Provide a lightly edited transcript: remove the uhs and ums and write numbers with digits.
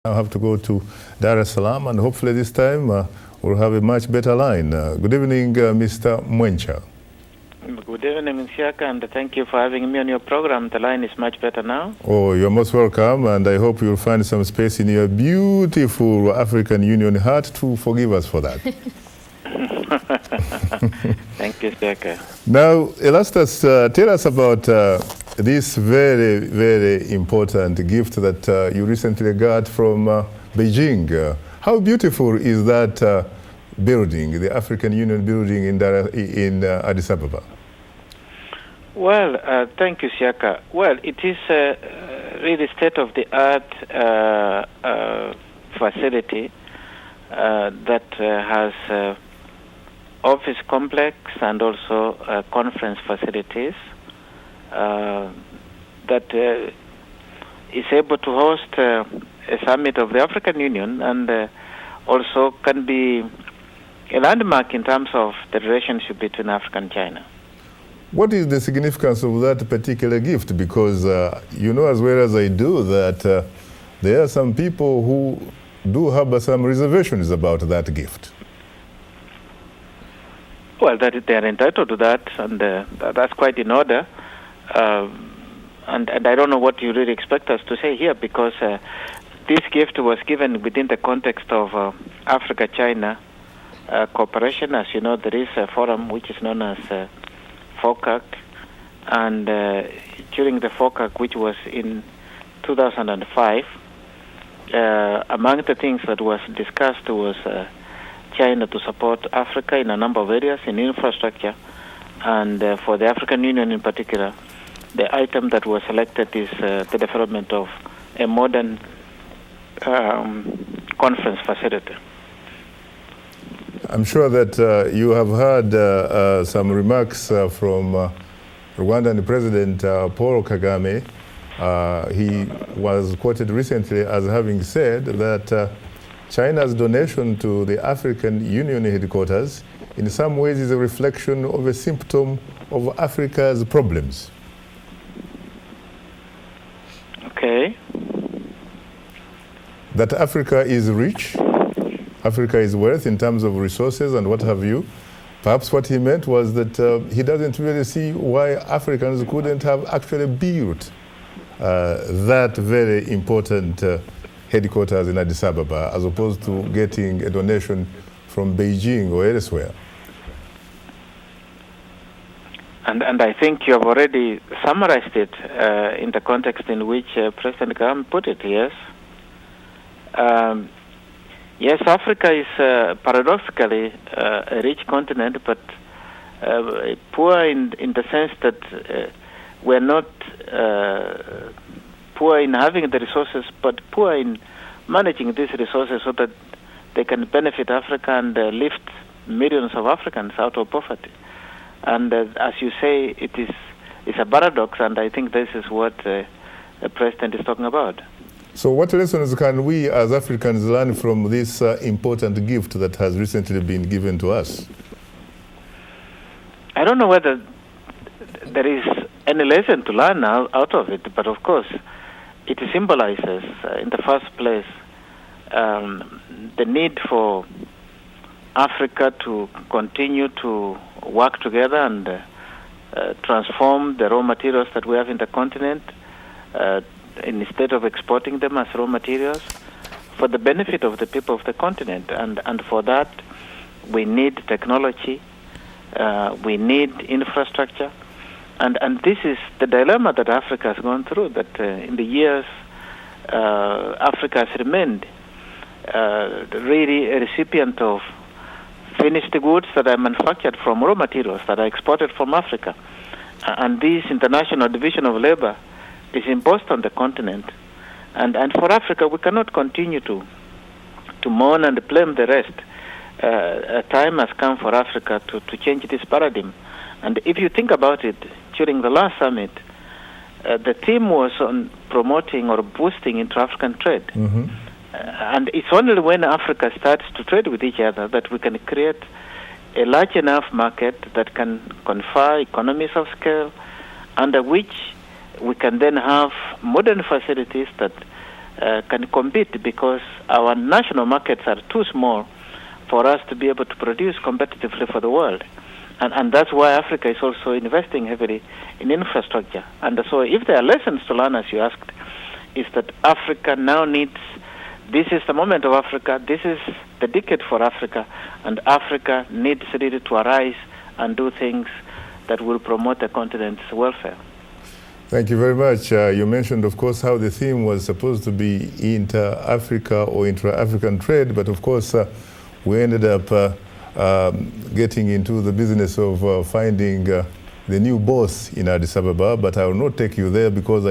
I have to go to Dar es Salaam, and hopefully this time we'll have a much better line. Good evening, Mr. Mwencha. Good evening, Ms. Shaka, and thank you for having me on your program. The line is much better now. Oh, you're most welcome, and I hope you'll find some space in your beautiful African Union heart to forgive us for that. Thank you, Shaka. Now, Erastus, tell us about this very, very important gift that you recently got from Beijing. How beautiful is that building, the African Union building in Addis Ababa? Well, thank you, Shaka. Well, it is really state-of-the-art facility that has office complex and also conference facilities that is able to host a summit of the African Union, and also can be a landmark in terms of the relationship between Africa and China. What is the significance of that particular gift? Because you know as well as I do that there are some people who do have some reservations about that gift. Well, they are entitled to that, and that's quite in order. And I don't know what you really expect us to say here, because this gift was given within the context of Africa-China cooperation. As you know, there is a forum which is known as FOCAC, and during the FOCAC, which was in 2005, among the things that was discussed was China to support Africa in a number of areas in infrastructure, and for the African Union in particular, the item that was selected is the development of a modern conference facility. I'm sure that you have heard some remarks from Rwandan President Paul Kagame. He was quoted recently as having said that China's donation to the African Union headquarters in some ways is a reflection of a symptom of Africa's problems. Okay. That Africa is rich, Africa is worth in terms of resources and what have you. Perhaps what he meant was that he doesn't really see why Africans couldn't have actually built that very important headquarters in Addis Ababa, as opposed to getting a donation from Beijing or elsewhere. And I think you have already summarized it in the context in which President Kagame put it, yes. Yes, Africa is paradoxically a rich continent, but poor in the sense that we're not poor in having the resources, but poor in managing these resources so that they can benefit Africa and lift millions of Africans out of poverty. And as you say, it's a paradox, and I think this is what the President is talking about. So what lessons can we as Africans learn from this important gift that has recently been given to us? I don't know whether there is any lesson to learn out of it, but of course it symbolizes, in the first place, the need for Africa to continue to work together and transform the raw materials that we have in the continent, instead of exporting them as raw materials, for the benefit of the people of the continent. And for that, we need technology, we need infrastructure. And this is the dilemma that Africa has gone through, that in the years, Africa has remained really a recipient of finished goods that are manufactured from raw materials that are exported from Africa. And this international division of labor is imposed on the continent. And for Africa, we cannot continue to mourn and blame the rest. A time has come for Africa to change this paradigm. And if you think about it, during the last summit, the theme was on promoting or boosting intra-African trade. Mm-hmm. And it's only when Africa starts to trade with each other that we can create a large enough market that can confer economies of scale, under which we can then have modern facilities that can compete, because our national markets are too small for us to be able to produce competitively for the world. And that's why Africa is also investing heavily in infrastructure. And so if there are lessons to learn, as you asked, is that Africa now needs, this is the moment of Africa, this is the decade for Africa, and Africa needs really to arise and do things that will promote the continent's welfare. Thank you very much. You mentioned, of course, how the theme was supposed to be inter-Africa or intra-African trade, but of course, we ended up getting into the business of finding the new boss in Addis Ababa, but I will not take you there because